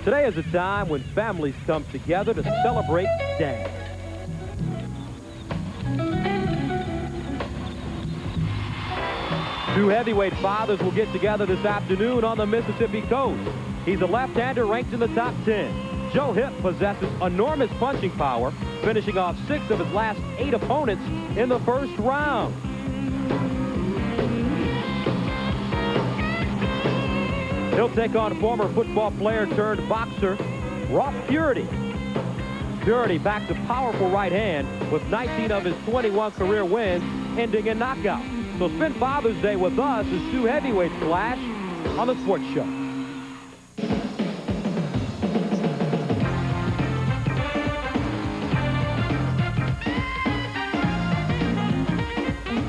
Today is a time when families come together to celebrate Dad. Two heavyweight fathers will get together this afternoon on the Mississippi coast. He's a left-hander ranked in the top 10. Joe Hipp possesses enormous punching power, finishing off 6 of his last 8 opponents in the first round. He'll take on former football player turned boxer Ross Puritty. Puritty packs a powerful right hand with 19 of his 21 career wins ending in knockout. So spend Father's Day with us as two heavyweights clash on the Sports Show.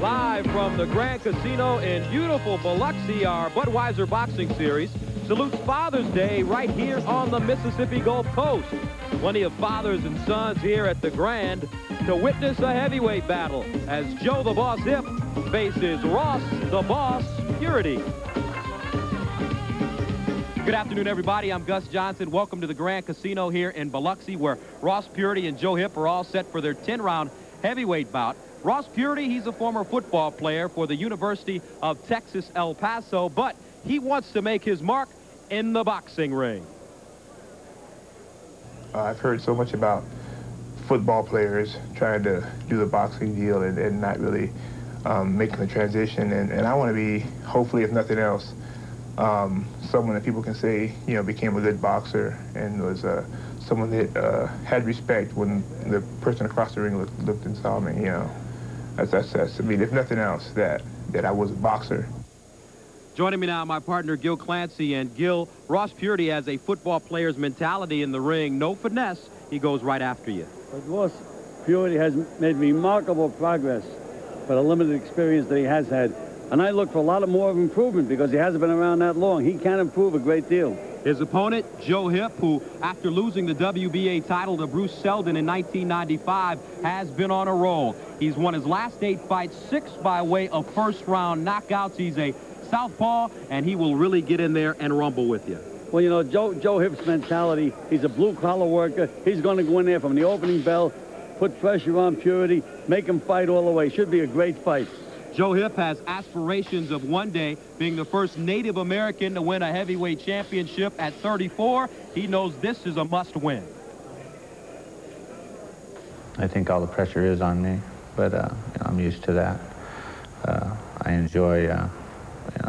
Live from the Grand Casino in beautiful Biloxi, our Budweiser Boxing Series salutes Father's Day right here on the Mississippi Gulf Coast. Plenty of fathers and sons here at the Grand to witness a heavyweight battle as Joe the Boss Hipp faces Ross the Boss Puritty. Good afternoon, everybody. I'm Gus Johnson. Welcome to the Grand Casino here in Biloxi, where Ross Puritty and Joe Hipp are all set for their 10-round heavyweight bout. Ross Puritty, he's a former football player for the University of Texas, El Paso, but he wants to make his mark in the boxing ring. I've heard so much about football players trying to do the boxing deal and not really making the transition. And I want to be, hopefully, if nothing else, someone that people can say, you know, became a good boxer and was someone that had respect when the person across the ring looked and saw me, you know. That's I mean, if nothing else, that I was a boxer. Joining me now, my partner, Gil Clancy. And Gil, Ross Puritty has a football player's mentality in the ring. No finesse. He goes right after you. But Ross Puritty has made remarkable progress for the limited experience that he has had. And I look for a lot more of improvement because he hasn't been around that long. He can improve a great deal. His opponent, Joe Hipp, who, after losing the WBA title to Bruce Seldon in 1995, has been on a roll. He's won his last 8 fights, 6 by way of first-round knockouts. He's a southpaw, and he will really get in there and rumble with you. Well, you know, Joe Hipp's mentality, he's a blue-collar worker. He's going to go in there from the opening bell, put pressure on Puritty, make him fight all the way. Should be a great fight. Joe Hipp has aspirations of one day being the first Native American to win a heavyweight championship at 34. He knows this is a must-win. I think all the pressure is on me, but you know, I'm used to that. I enjoy, you know,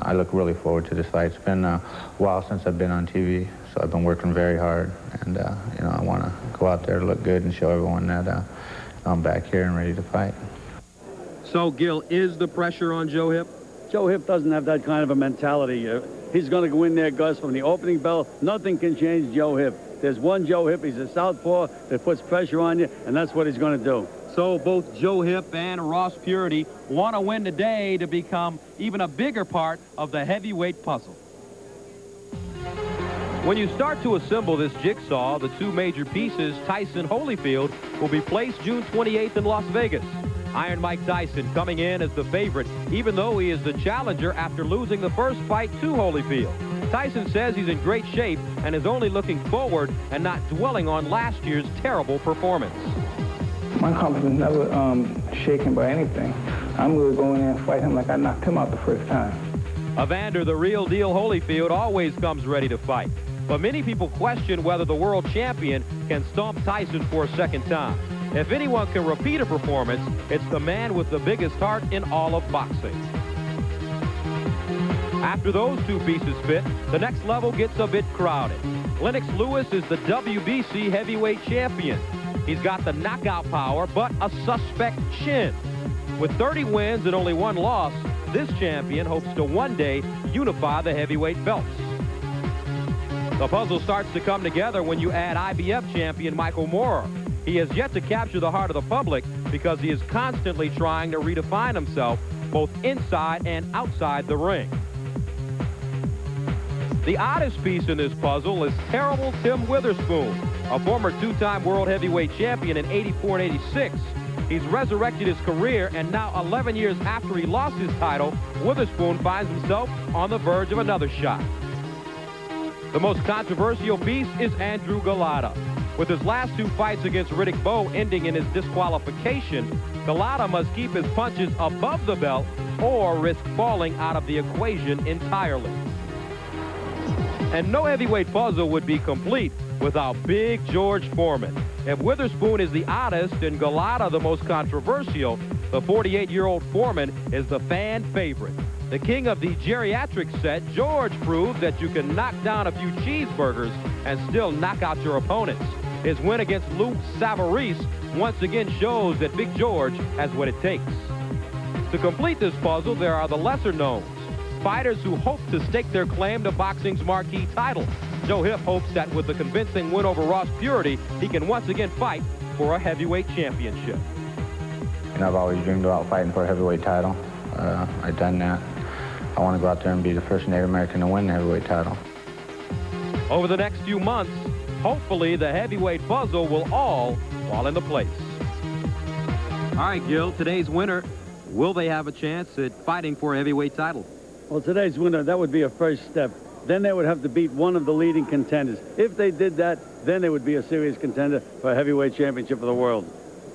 I look really forward to this fight. It's been a while since I've been on TV, so I've been working very hard, and you know, I want to go out there, look good, and show everyone that I'm back here and ready to fight. So, Gil, is the pressure on Joe Hipp? Joe Hipp doesn't have that kind of a mentality. He's going to go in there, Gus, from the opening bell. Nothing can change Joe Hipp. There's one Joe Hipp. He's a southpaw that puts pressure on you, and that's what he's going to do. So both Joe Hipp and Ross Puritty want to win today to become even a bigger part of the heavyweight puzzle. When you start to assemble this jigsaw, the two major pieces, Tyson Holyfield, will be placed June 28th in Las Vegas. Iron Mike Tyson coming in as the favorite, even though he is the challenger after losing the first fight to Holyfield. Tyson says he's in great shape and is only looking forward and not dwelling on last year's terrible performance. My confidence never shaken by anything. I'm going to go in there and fight him like I knocked him out the first time. Evander, the real deal Holyfield, always comes ready to fight. But many people question whether the world champion can stomp Tyson for a second time. If anyone can repeat a performance, it's the man with the biggest heart in all of boxing. After those two pieces fit, the next level gets a bit crowded. Lennox Lewis is the WBC heavyweight champion. He's got the knockout power, but a suspect chin. With 30 wins and only 1 loss, this champion hopes to one day unify the heavyweight belts. The puzzle starts to come together when you add IBF champion Michael Moorer. He has yet to capture the heart of the public because he is constantly trying to redefine himself both inside and outside the ring. The oddest piece in this puzzle is Terrible Tim Witherspoon, a former 2-time world heavyweight champion in '84 and '86. He's resurrected his career, and now 11 years after he lost his title, Witherspoon finds himself on the verge of another shot. The most controversial beast is Andrew Golota. With his last 2 fights against Riddick Bowe ending in his disqualification, Golota must keep his punches above the belt or risk falling out of the equation entirely. And no heavyweight puzzle would be complete without Big George Foreman. If Witherspoon is the oddest and Golota the most controversial, the 48-year-old Foreman is the fan favorite. The king of the geriatric set, George proved that you can knock down a few cheeseburgers and still knock out your opponents. His win against Lou Savarese once again shows that Big George has what it takes. To complete this puzzle, there are the lesser knowns, fighters who hope to stake their claim to boxing's marquee title. Joe Hipp hopes that with the convincing win over Ross Purity, he can once again fight for a heavyweight championship. And I've always dreamed about fighting for a heavyweight title. I've done that. I want to go out there and be the first Native American to win the heavyweight title. Over the next few months, hopefully the heavyweight puzzle will all fall into place. All right, Gil, today's winner, will they have a chance at fighting for a heavyweight title? Well, today's winner, that would be a first step. Then they would have to beat one of the leading contenders. If they did that, then they would be a serious contender for a heavyweight championship of the world.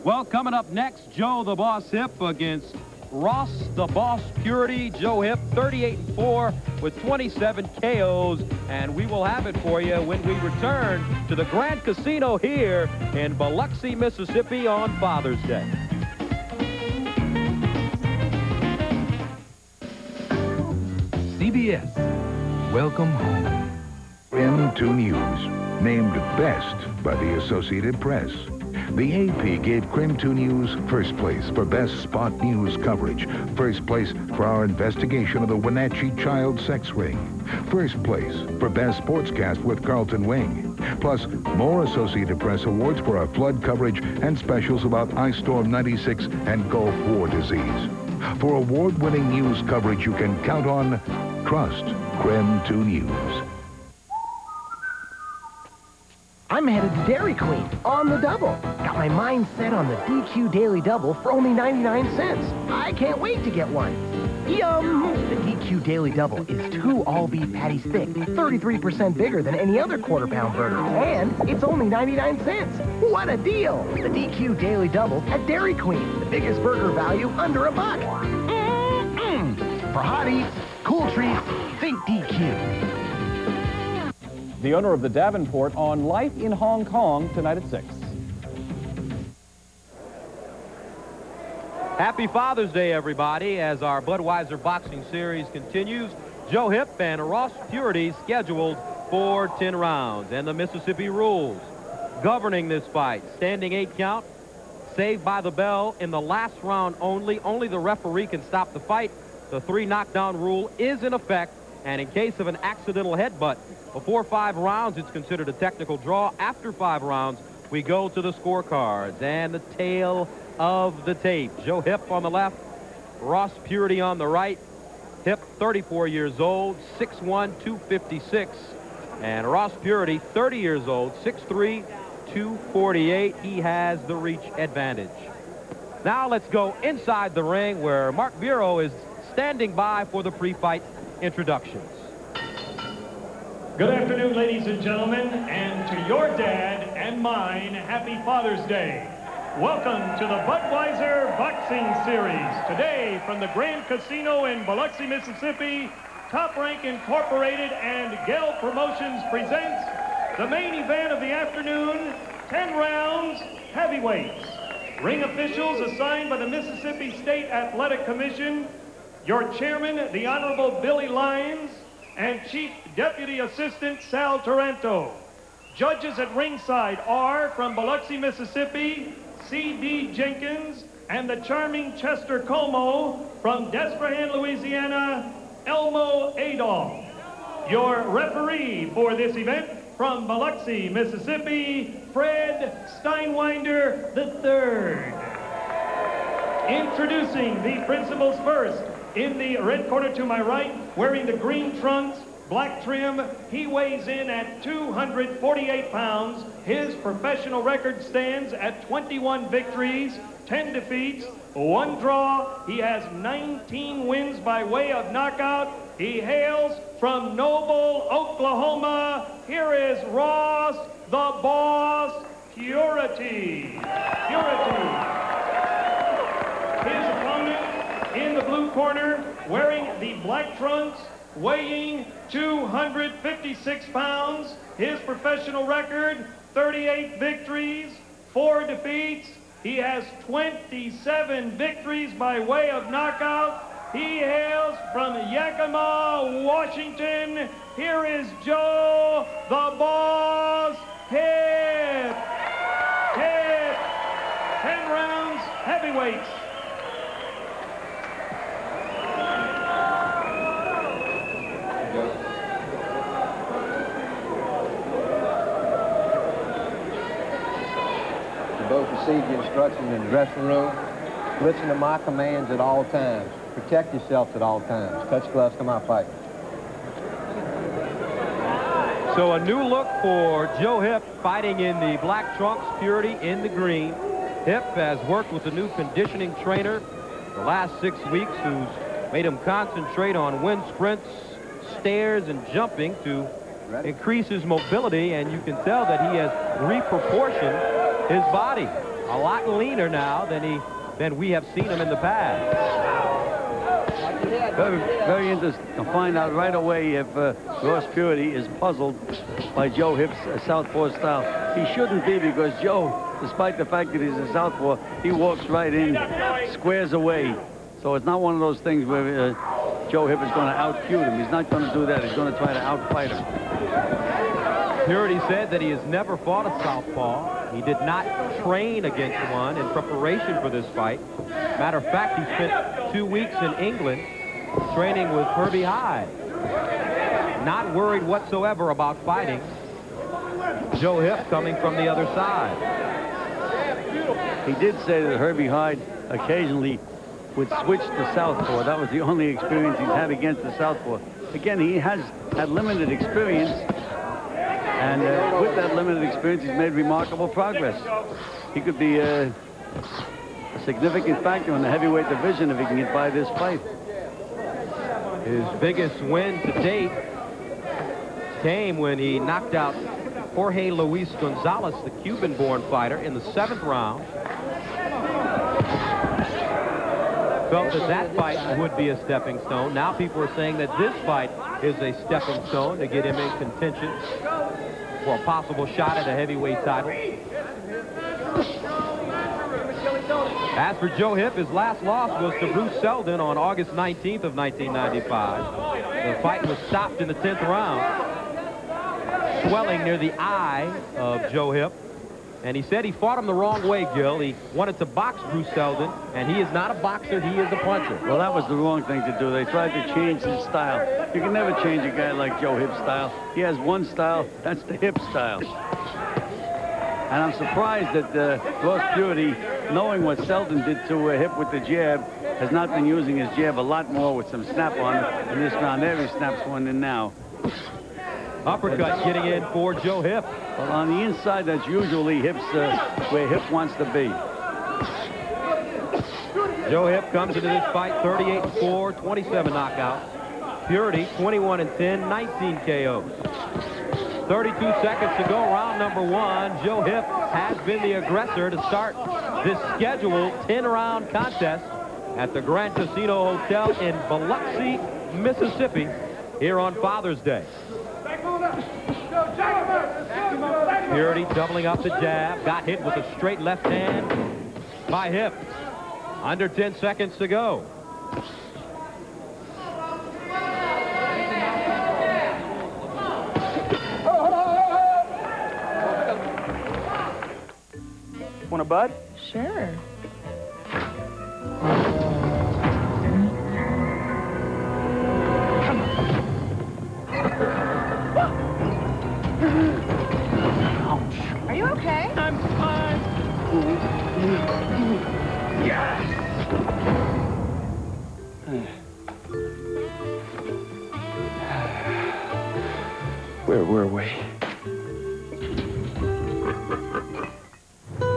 Well, coming up next, Joe the Boss Hipp against Ross the Boss Purity. Joe Hipp 38-4 with 27 KOs, and we will have it for you when we return to the Grand Casino here in Biloxi, Mississippi on Father's Day. CBS, welcome home. M2 News, named best by the Associated Press. The AP gave Crim 2 News first place for best spot news coverage, first place for our investigation of the Wenatchee child sex ring, first place for best sportscast with Carlton Wing, plus more Associated Press awards for our flood coverage and specials about Ice Storm 96 and Gulf War disease. For award-winning news coverage you can count on, trust Crim 2 News. I'm headed to Dairy Queen on the double. Got my mind set on the DQ Daily Double for only 99 cents. I can't wait to get one. Yum! The DQ Daily Double is 2 all-beef patties thick, 33% bigger than any other quarter-pound burger, and it's only 99 cents. What a deal! The DQ Daily Double at Dairy Queen, the biggest burger value under $1. For hot eats, cool treats, think DQ. The owner of the Davenport on Life in Hong Kong tonight at 6. Happy Father's Day, everybody, as our Budweiser boxing series continues. Joe Hipp and Ross Purity scheduled for 10 rounds. And the Mississippi rules governing this fight. Standing 8 count, saved by the bell in the last round only. Only the referee can stop the fight. The 3 knockdown rule is in effect. And in case of an accidental headbutt, before 5 rounds, it's considered a technical draw. After 5 rounds, we go to the scorecards and the tale of the tape. Joe Hipp on the left, Ross Purity on the right. Hipp, 34 years old, 6'1", 256. And Ross Purity, 30 years old, 6'3", 248. He has the reach advantage. Now let's go inside the ring where Mark Bureau is standing by for the pre-fight introductions. Good afternoon, ladies and gentlemen, and to your dad and mine, happy Father's Day. Welcome to the Budweiser Boxing Series. Today, from the Grand Casino in Biloxi, Mississippi, Top Rank Incorporated and Gale Promotions presents the main event of the afternoon, 10 rounds, heavyweights. Ring officials assigned by the Mississippi State Athletic Commission, your chairman, the Honorable Billy Lyons, and Chief Deputy Assistant Sal Taranto. Judges at ringside are from Biloxi, Mississippi, C.D. Jenkins, and the charming Chester Como from Desperahan, Louisiana, Elmo Adolph. Your referee for this event from Biloxi, Mississippi, Fred Steinwinder III. Introducing the principals first. In the red corner to my right, wearing the green trunks, black trim, he weighs in at 248 pounds. His professional record stands at 21 victories, 10 defeats, 1 draw. He has 19 wins by way of knockout, He hails from Noble, Oklahoma. Here is Ross, the Boss, Puritty. Puritty. His opponent in the blue corner, wearing the black trunks, weighing 256 pounds. His professional record, 38 victories, 4 defeats. He has 27 victories by way of knockout. He hails from Yakima, Washington. Here is Joe, the Boss, Hipp. Hipp. 10 rounds, heavyweights. Both receive the instructions in the dressing room. Listen to my commands at all times. Protect yourselves at all times. Touch gloves, come out fighting. So a new look for Joe Hipp, fighting in the black trunks, Puritty in the green. Hipp has worked with a new conditioning trainer the last 6 weeks, who's made him concentrate on wind sprints, stairs, and jumping to increase his mobility, and you can tell that he has reproportioned his body. A lot leaner now than we have seen him in the past. Very interesting to find out right away if Ross Puritty is puzzled by Joe Hipp's southpaw style. He shouldn't be, because Joe, despite the fact that he's a southpaw, he walks right in, squares away. So it's not one of those things where Joe Hipp is going to out-cute him. He's not going to do that. He's going to try to out-fight him. Puritty said that he has never fought a southpaw. He did not train against one in preparation for this fight. Matter of fact, he spent 2 weeks in England training with Herbie Hyde. Not worried whatsoever about fighting Joe Hipp coming from the other side. He did say that Herbie Hyde occasionally would switch to southpaw. That was the only experience he's had against the southpaw. Again, he has had limited experience, and with that limited experience, he's made remarkable progress. He could be a significant factor in the heavyweight division if he can get by this fight. His biggest win to date came when he knocked out Jorge Luis Gonzalez, the Cuban-born fighter, in the 7th round. Felt that that fight would be a stepping stone. Now people are saying that this fight is a stepping stone to get him in contention for a possible shot at a heavyweight title. As for Joe Hipp, his last loss was to Bruce Seldon on August 19th of 1995. The fight was stopped in the 10th round. Swelling near the eye of Joe Hipp. And he said he fought him the wrong way, Gil. He wanted to box Bruce Seldon, and he is not a boxer, he is a puncher. Well, that was the wrong thing to do. They tried to change his style. You can never change a guy like Joe Hipp's style. He has one style, that's the Hipp style. And I'm surprised that Ross Puritty, knowing what Seldon did to Hipp with the jab, has not been using his jab a lot more with some snap on it in this round. There he snaps one in now. Uppercut getting in for Joe Hipp. Well, on the inside, that's usually Hipp's where Hipp wants to be. Joe Hipp comes into this fight 38-4, 27 knockouts. Puritty 21-10, 19 KOs. 32 seconds to go, round number 1. Joe Hipp has been the aggressor to start this scheduled 10-round contest at the Grand Casino Hotel in Biloxi, Mississippi, here on Father's Day. Puritty doubling up the jab, got hit with a straight left hand by Hipp. Under 10 seconds to go. Want a bud? Sure. Are you okay? I'm fine. Yes! Where were we?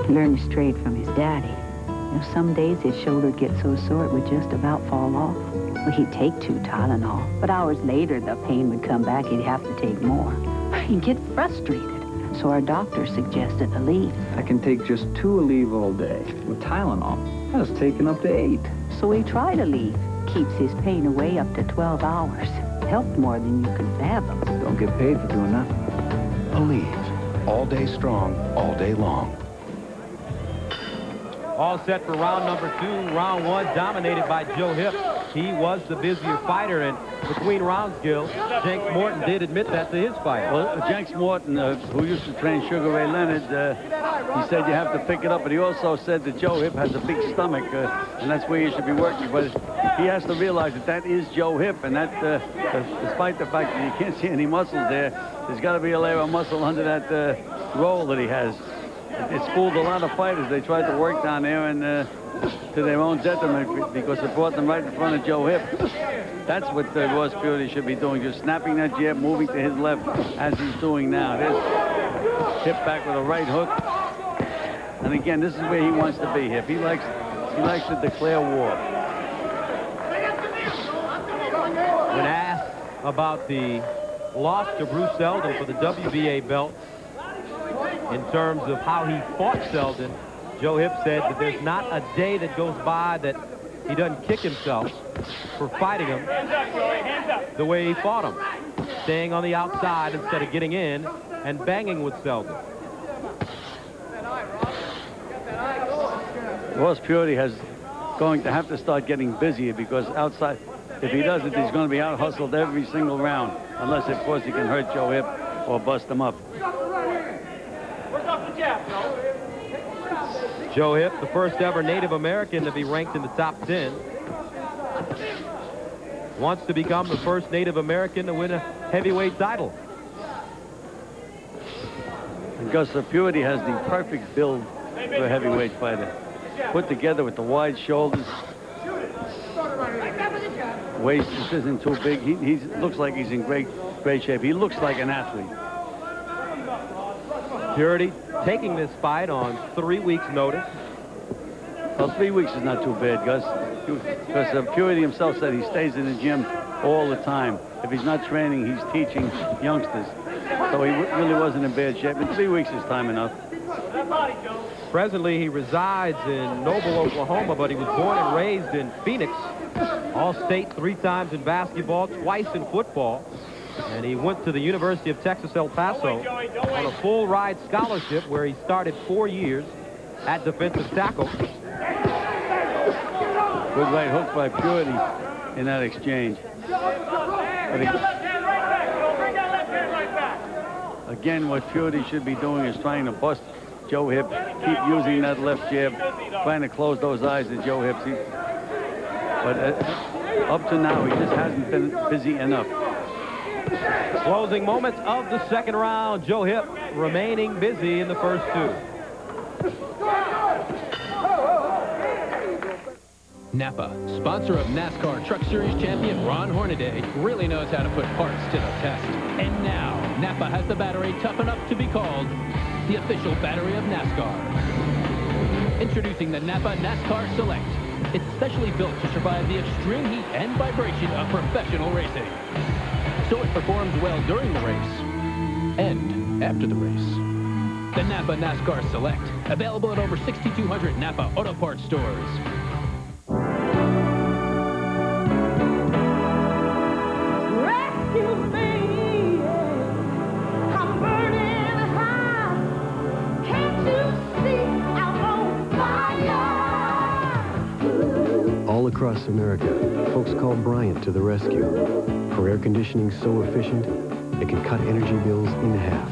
Learned straight from his daddy. You know, some days his shoulder would get so sore it would just about fall off. Well, he'd take 2 Tylenol, but hours later, the pain would come back. He'd have to take more. He'd get frustrated. So our doctor suggested Aleve. I can take just 2 Aleve all day. With Tylenol, that's taken up to 8. So he tried Aleve. Keeps his pain away up to 12 hours. Helped more than you could fathom. Don't get paid for doing nothing. Aleve. All day strong, all day long. All set for round number 2. Round 1 dominated by Joe Hipp. He was the busier fighter, and between rounds, Gil, Jenks Morton did admit that to his fight. Well, Jenks Morton, who used to train Sugar Ray Leonard, he said you have to pick it up, but he also said that Joe Hipp has a big stomach, and that's where you should be working. But he has to realize that that is Joe Hipp, and that, despite the fact that you can't see any muscles there's got to be a layer of muscle under that roll that he has. It's fooled a lot of fighters. They tried to work down there, and to their own detriment, because it brought them right in front of Joe Hipp. That's what Ross Puritty should be doing, just snapping that jab, moving to his left as he's doing now. There's Hipp back with a right hook. And again, this is where he wants to be, Hipp. He likes to declare war. When asked about the loss to Bruce Seldon for the WBA belt, in terms of how he fought Seldon, Joe Hipp said that there's not a day that goes by that he doesn't kick himself for fighting him the way he fought him, staying on the outside instead of getting in and banging with Seldon. Ross Puritty is going to have to start getting busier, because outside, if he doesn't, he's going to be out-hustled every single round, unless, of course, he can hurt Joe Hipp or bust him up. Joe Hipp, the first ever Native American to be ranked in the top 10. Wants to become the first Native American to win a heavyweight title. And Gus Puritty has the perfect build for a heavyweight fighter. Put together with the wide shoulders. Waist just isn't too big. He looks like he's in great shape. He looks like an athlete. Puritty taking this fight on 3 weeks' notice. Well, 3 weeks is not too bad, Gus. Because Puritty himself said he stays in the gym all the time. If he's not training, he's teaching youngsters. So he really wasn't in bad shape. And 3 weeks is time enough. Presently, he resides in Noble, Oklahoma, but he was born and raised in Phoenix. All-state 3 times in basketball, twice in football. And he went to the University of Texas, El Paso on a full-ride scholarship where he started 4 years at defensive tackle. Good right hook by Puritty in that exchange. But again, what Puritty should be doing is trying to bust Joe Hipp, keep using that left jab, trying to close those eyes to Joe Hipp. But up to now, he just hasn't been busy enough. Closing moments of the second round. Joe Hipp remaining busy in the first 2. Napa, sponsor of NASCAR Truck Series champion Ron Hornaday, really knows how to put parts to the test. And now, Napa has the battery tough enough to be called the official battery of NASCAR. Introducing the Napa NASCAR Select. It's specially built to survive the extreme heat and vibration of professional racing. So it performs well during the race and after the race. The Napa NASCAR Select, available at over 6,200 Napa Auto Parts stores. Rescue me, I'm burning hot. Can't you see I'm on fire? All across America, folks call Bryant to the rescue. For air conditioning so efficient, it can cut energy bills in half.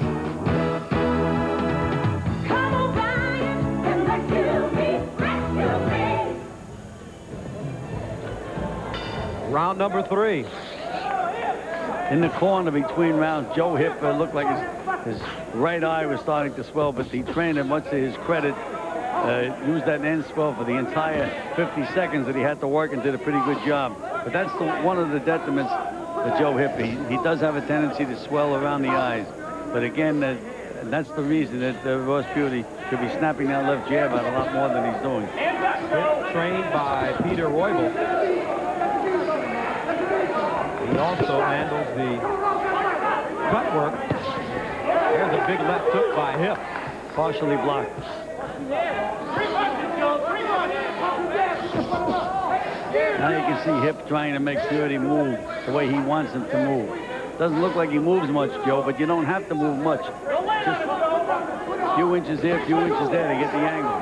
Come on, Bryant, and rescue me, rescue me. Round number 3. In the corner between rounds, Joe Hipp looked like his right eye was starting to swell, but the trainer, much to his credit, used that end swell for the entire 50 seconds that he had to work and did a pretty good job. But that's one of the detriments of Joe Hipp. He does have a tendency to swell around the eyes. But again, that's the reason that Ross Puritty should be snapping that left jab out a lot more than he's doing. Hipp trained by Peter Roybal. He also handles the cut work. There's a big left hook by Hipp. Partially blocked. Now you can see Hipp trying to make Puritty move the way he wants him to move. Doesn't look like he moves much, Joe, but you don't have to move much. Just a few inches here, a few inches there to get the angle.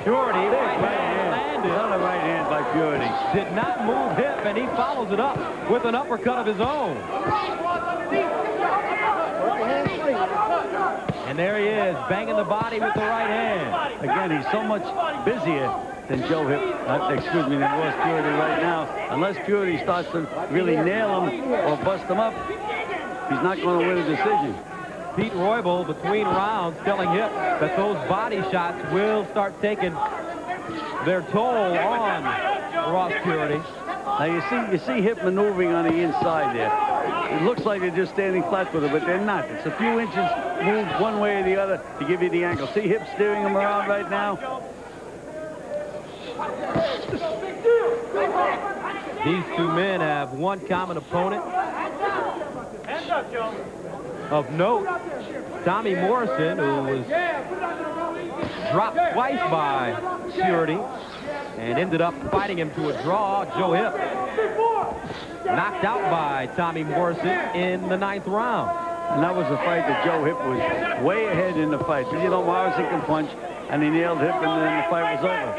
Puritty, right hand landed. Another right hand by Puritty. Did not move Hipp, and he follows it up with an uppercut of his own. And there he is, banging the body with the right hand. Again, he's so much busier than Joe Hipp, excuse me, than Ross Puritty right now. Unless Puritty starts to really nail him or bust him up, he's not going to win a decision. Pete Roybal, between rounds, telling Hipp that those body shots will start taking their toll on Ross Puritty. Now you see Hipp maneuvering on the inside there. It looks like they're just standing flat with it, but they're not. It's a few inches moved one way or the other to give you the angle. See Hipp steering him around right now? These two men have one common opponent. Of note, Tommy Morrison, who was dropped twice by Puritty and ended up fighting him to a draw. Joe Hipp knocked out by Tommy Morrison in the 9th round. And that was a fight that Joe Hipp was way ahead in the fight. But you know, Morrison can punch, and he nailed Hipp, and then the fight was over.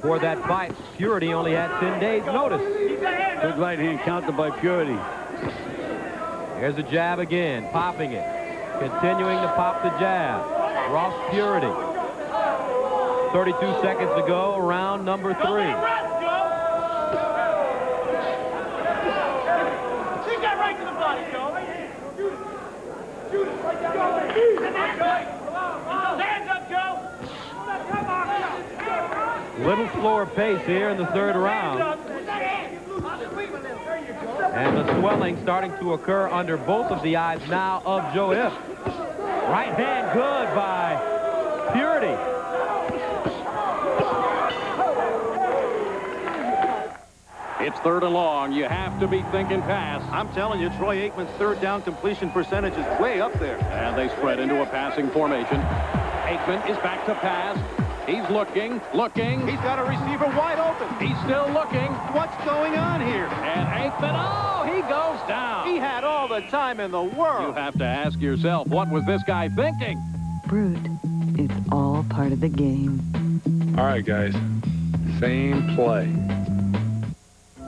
For that fight, Puritty only had 10 days notice. Good right hand counter by Puritty. Here's a jab again, popping it. Continuing to pop the jab. Ross Puritty. 32 seconds to go, round number 3. Take that right to the body, Joe. Shoot it. Right down. Hands up, Joe. Little slower pace here in the 3rd round. And the swelling starting to occur under both of the eyes now of Joe Hipp. Right hand good by Puritty. It's 3rd and long. You have to be thinking pass. I'm telling you, Troy Aikman's 3rd down completion percentage is way up there. And they spread into a passing formation. Aikman is back to pass. He's looking. He's got a receiver wide open. He's still looking. What's going on here? And Aikman, he goes down. He had all the time in the world. You have to ask yourself, what was this guy thinking? Brute, it's all part of the game. All right, guys. Same play.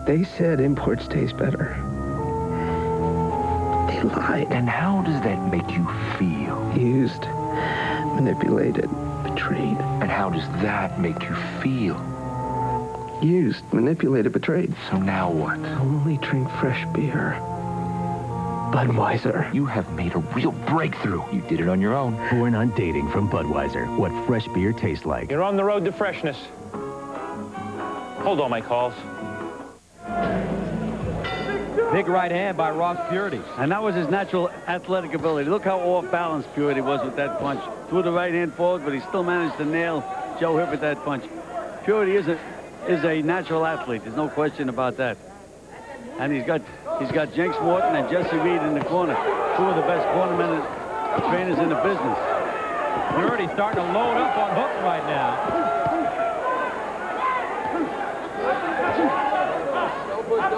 They said imports taste better. They lied. And how does that make you feel? Used, manipulated, betrayed. And how does that make you feel? Used, manipulated, betrayed. So now what? Only drink fresh beer. Budweiser. You have made a real breakthrough. You did it on your own. Born on dating from Budweiser. What fresh beer tastes like. You're on the road to freshness. Hold all my calls. Big right hand by Ross Puritty. And that was his natural athletic ability. Look how off balance Puritty was with that punch. Threw the right hand forward, but he still managed to nail Joe Hipp with that punch. Puritty is a natural athlete. There's no question about that. And he's got Jenks Morton and Jesse Reed in the corner. 2 of the best cornermen and trainers in the business. Puritty starting to load up on hooks right now.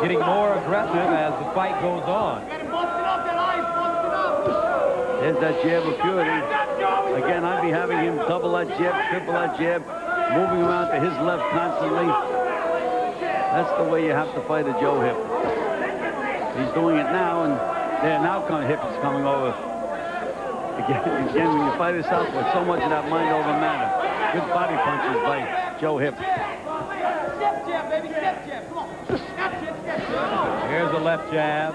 Getting more aggressive as the fight goes on. There's that jab of Puritty. Again, I'd be having him double that jab, triple that jab, moving around to his left constantly. That's the way you have to fight a Joe Hipp. He's doing it now, and there now Hipp is coming over. Again, when you fight a southpaw, so much of that mind over matter. Good body punches by Joe Hipp. Step jab, baby, step jab. Come on. Here's a left jab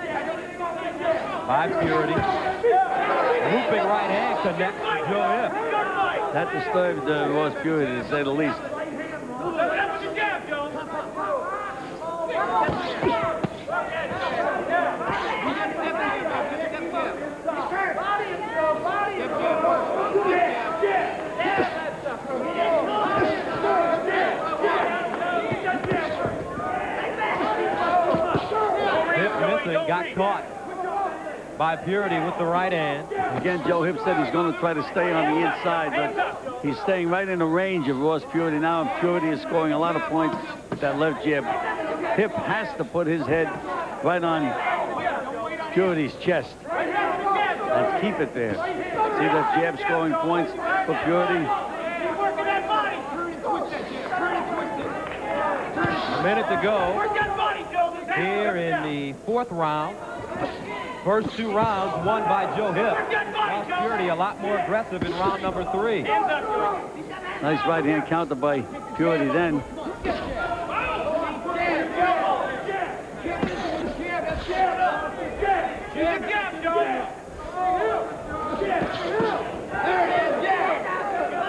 by Puritty. Looping right hand connects to Joe Hipp. That disturbed Ross Puritty, to say the least. caught by Puritty with the right hand. Again, Joe Hipp said he's going to try to stay on the inside, but he's staying right in the range of Ross Puritty now, and Puritty is scoring a lot of points with that left jab. Hipp has to put his head right on Purity's chest and keep it there. See that jab scoring points for Puritty? A minute to go here in the fourth round. First two rounds won by Joe Hipp. Ross Puritty a lot more aggressive in round number 3. Nice right hand counter by Puritty then.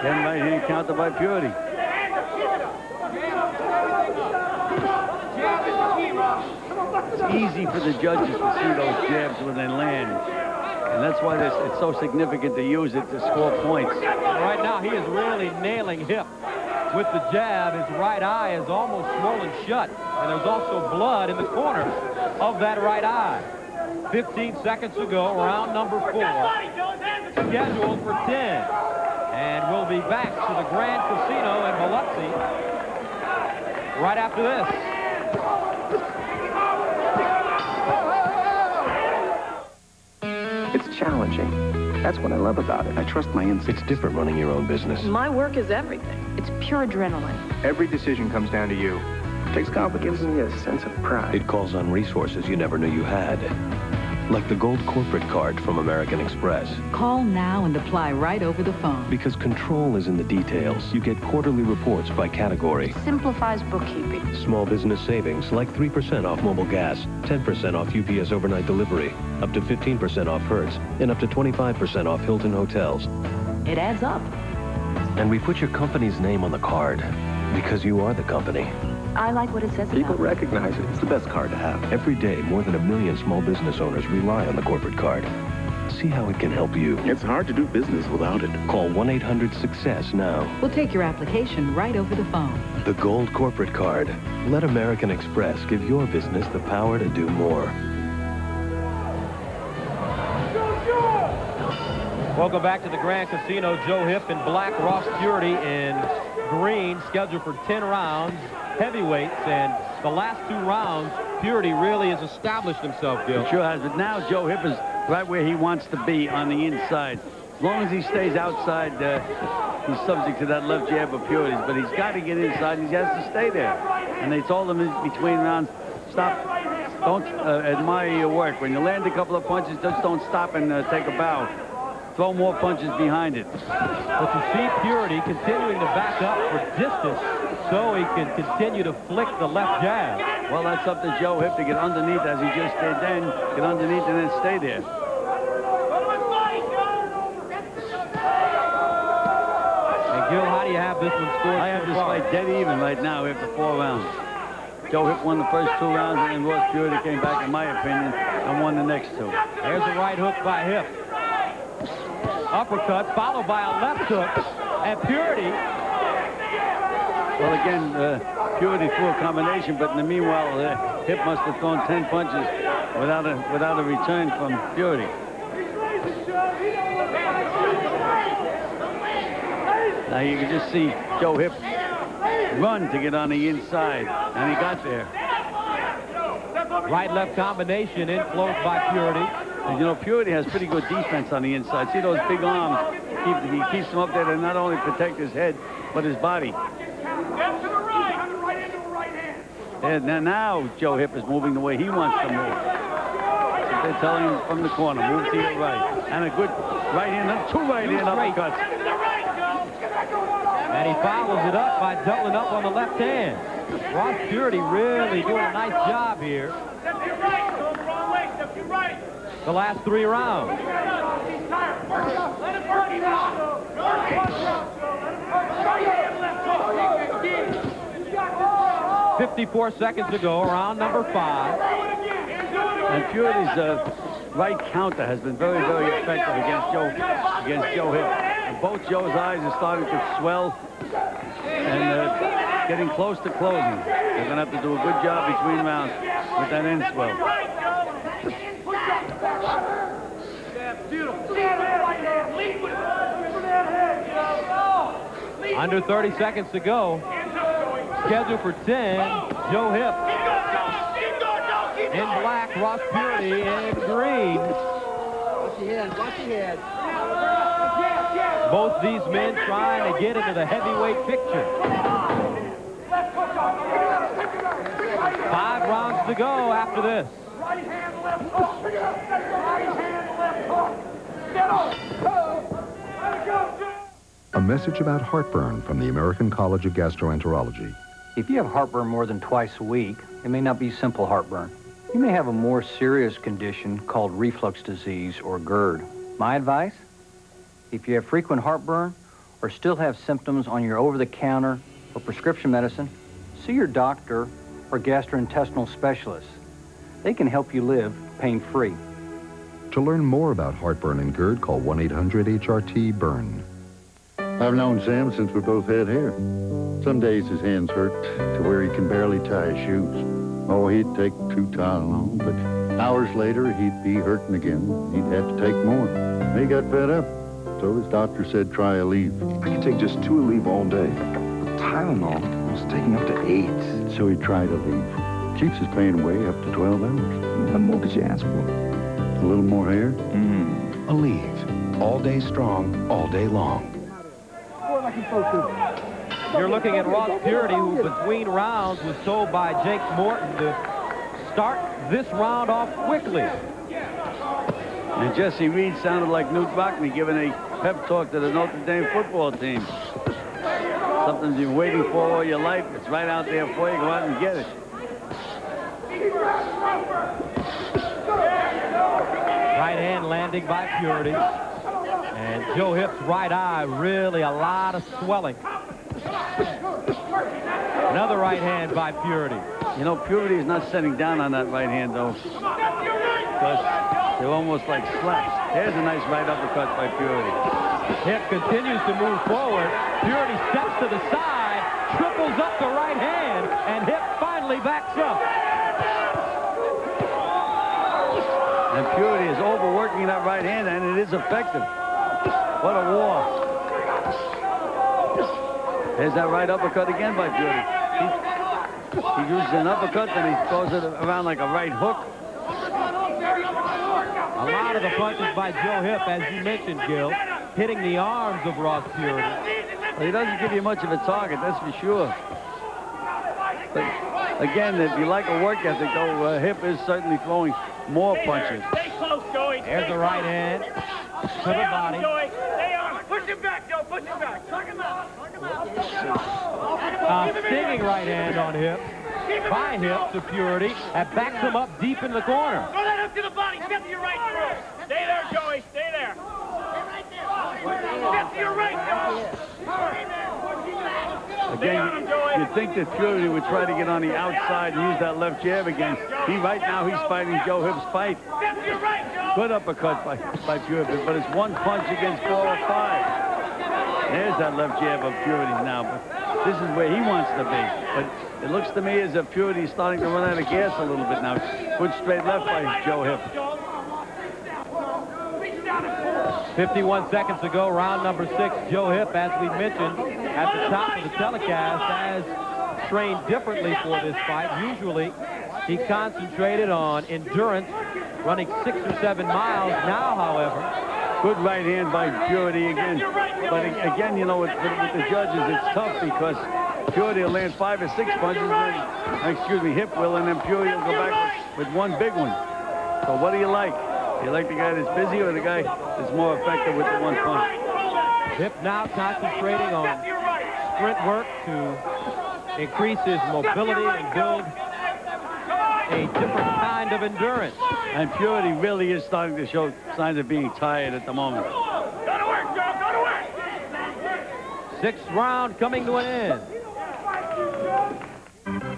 Then right hand counter by Puritty. It's easy for the judges to see those jabs when they land. And that's why it's so significant to use it to score points. Right now, he is really nailing Hipp with the jab. His right eye is almost swollen shut. And there's also blood in the corner of that right eye. 15 seconds to go, round number 4. Scheduled for 10. And we'll be back to the Grand Casino in Biloxi right after this. It's challenging. That's what I love about it. I trust my instincts. It's different running your own business. My work is everything. It's pure adrenaline. Every decision comes down to you. It takes confidence. It gives me a sense of pride. It calls on resources you never knew you had. Like the gold corporate card from American Express. Call now and apply right over the phone. Because control is in the details. You get quarterly reports by category. Simplifies bookkeeping. Small business savings like 3% off mobile gas, 10% off UPS overnight delivery, up to 15% off Hertz, and up to 25% off Hilton hotels. It adds up. And we put your company's name on the card because you are the company. I like what it says about it. People recognize it. It's the best card to have. Every day, more than 1 million small business owners rely on the corporate card. See how it can help you. It's hard to do business without it. Call 1-800-SUCCESS now. We'll take your application right over the phone. The Gold Corporate Card. Let American Express give your business the power to do more. Welcome back to the Grand Casino. Joe Hipp in black, Ross Puritty in green, scheduled for 10 rounds, heavyweights, and the last 2 rounds, Puritty really has established himself, Gil. He sure has, but now Joe Hipp is right where he wants to be on the inside. As long as he stays outside, he's subject to that left jab of Purity's, but he's got to get inside, and he has to stay there. And they told him in between rounds, stop, don't admire your work. When you land a couple of punches, just don't stop and take a bow. Throw more punches behind it. But you see Puritty continuing to back up for distance so he can continue to flick the left jab. Well, that's up to Joe Hipp to get underneath as he just did then. Get underneath and then stay there. And Gil, how do you have this one scored? I have this fight dead even right now after 4 rounds. Joe Hipp won the first 2 rounds, and then Ross Puritty came back, in my opinion, and won the next 2. There's a right hook by Hipp. Uppercut followed by a left hook, and Puritty. Well, again, Puritty threw a combination, but in the meanwhile, Hipp must have thrown 10 punches without a return from Puritty. Now you can just see Joe Hipp run to get on the inside, and he got there. Right-left combination in close by Puritty. And, you know, Puritty has pretty good defense on the inside. See those big arms? He keeps them up there to not only protect his head, but his body. And now Joe Hipp is moving the way he wants to move. So they're telling him from the corner, move to your right. And a good right hand, 2 right-hand uppercuts. And he follows it up by doubling up on the left hand. Ross Puritty really doing a nice job here. The last 3 rounds. 54 seconds to go, round number 5. And Purity's right counter has been very, very effective against Joe Hipp. And both Joe's eyes are starting to swell and getting close to closing. They're going to have to do a good job between rounds with that end swell. Under 30 seconds to go. Scheduled for 10, Joe Hipp. In black, Ross Puritty in green. Watch your head, watch your head. Both these men trying to get into the heavyweight picture. 5 rounds to go after this. Right hand, left hook. Right hand, left hook. Get up. Let it go, Joe. A message about heartburn from the American College of Gastroenterology. If you have heartburn more than twice a week, it may not be simple heartburn. You may have a more serious condition called reflux disease or GERD. My advice? If you have frequent heartburn or still have symptoms on your over-the-counter or prescription medicine, see your doctor or gastrointestinal specialist. They can help you live pain-free. To learn more about heartburn and GERD, call 1-800-HRT-BURN. I've known Sam since we both had hair. Some days his hands hurt to where he can barely tie his shoes. Oh, he'd take 2 Tylenol, but hours later he'd be hurting again. He'd have to take more. He got fed up, so his doctor said try a leave. I can take just 2 Aleve all day. But Tylenol was taking up to 8. So he tried a leave. Keeps his pain away up to 12 hours. What more could you ask for? A little more hair? Aleve. All day strong, all day long. You're looking at Ross Puritty, who between rounds was told by Jake Morton to start this round off quickly. And Jesse Reed sounded like Newt Rockney giving a pep talk to the Notre Dame football team. Something you've been waiting for all your life. It's right out there for you. Go out and get it. Right hand landing by Puritty. And Joe Hipp's right eye, really a lot of swelling. Another right hand by Puritty. You know, Puritty is not setting down on that right hand, though. Because they're almost like slaps. There's a nice right uppercut by Puritty. Hipp continues to move forward. Puritty steps to the side, triples up the right hand, and Hipp finally backs up. And Puritty is overworking that right hand, and it is effective. What a war. There's that right uppercut again by Puritty. He uses an uppercut, then he throws it around like a right hook. A lot of the punches by Joe Hipp, as you mentioned, Gil, hitting the arms of Ross Puritty. Well, he doesn't give you much of a target, that's for sure. But again, if you like a work ethic, though, Hipp is certainly throwing more punches. Stay close, Joey. There's the right hand to the body. Stay on. Push him back, Joe. Push him back. Knock him out. Stinging right hand on Hipp by Hipp to Puritty. That backs him up deep in the corner. Throw that up to the body. Step to your right through. Stay there, Joey. Stay there. Step to your right, Joe. Again, you'd think that Puritty would try to get on the outside and use that left jab again. Right now, he's fighting Joe Hipp's fight. Good uppercut by Puritty, but it's 1 punch against 4 or 5. There's that left jab of Puritty now, but this is where he wants to be. But it looks to me as if Purity's starting to run out of gas a little bit now. Good straight left by Joe Hipp. 51 seconds to go, round number 6. Joe Hipp, as we mentioned at the top of the telecast, has trained differently for this fight. Usually, he concentrated on endurance, running 6 or 7 miles. Now, however, good right hand by Puritty again. But again, you know, with the judges, it's tough because Puritty will land 5 or 6 punches, and Hipp will, and then Puritty will go back with 1 big one. So what do you like? Do you like the guy that's busy or the guy that's more effective with the 1 punch? Hipp now concentrating on sprint work to increase his mobility and build a different kind of endurance. And Puritty really is starting to show signs of being tired at the moment. Go to work, Joe. Go to work. 6th round coming to an end.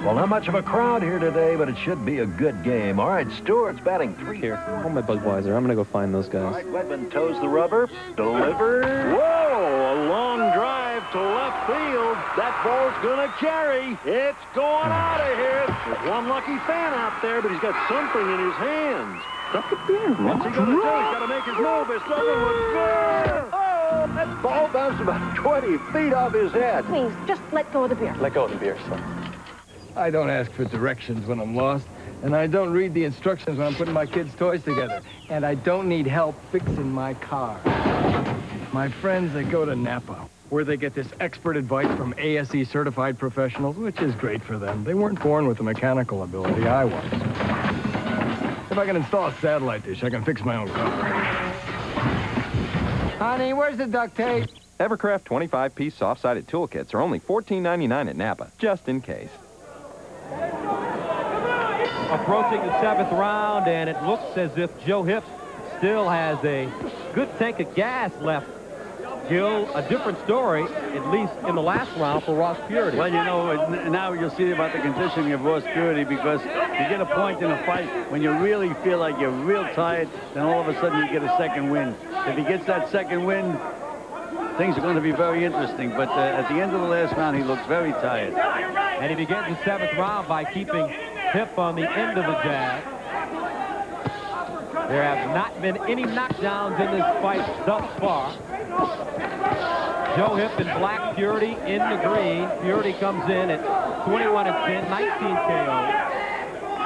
Well, not much of a crowd here today, but it should be a good game. All right, Stewart's batting 3 here. Hold my Budweiser. I'm going to go find those guys. All right, Wedman toes the rubber. Delivered. Whoa! A long drive to left field. That ball's going to carry. It's going out of here. There's one lucky fan out there, but he's got something in his hands. What's he going to do? He's got to make his move. It's over with. Oh! Oh, that ball bounced about 20 feet off his head. Please, just let go of the beer. Let go of the beer, son. I don't ask for directions when I'm lost, and I don't read the instructions when I'm putting my kids' toys together. And I don't need help fixing my car. My friends, they go to Napa, where they get this expert advice from ASE certified professionals, which is great for them. They weren't born with the mechanical ability I was. If I can install a satellite dish, I can fix my own car. Honey, where's the duct tape? Evercraft 25-piece soft-sided toolkits are only $14.99 at Napa, just in case. Approaching the 7th round, and it looks as if Joe Hipp still has a good tank of gas left. Gil, a different story, at least in the last round for Ross Puritty. Well, you know, now you'll see about the conditioning of Ross Puritty, because you get a point in a fight when you really feel like you're real tired, then all of a sudden you get a second wind. If he gets that second wind, things are going to be very interesting. But at the end of the last round, he looks very tired. And he begins the 7th round by keeping Hipp on the end of the jab. There have not been any knockdowns in this fight thus far. Joe Hipp in black, Puritty in the green. Puritty comes in at 21-10, 19 KO.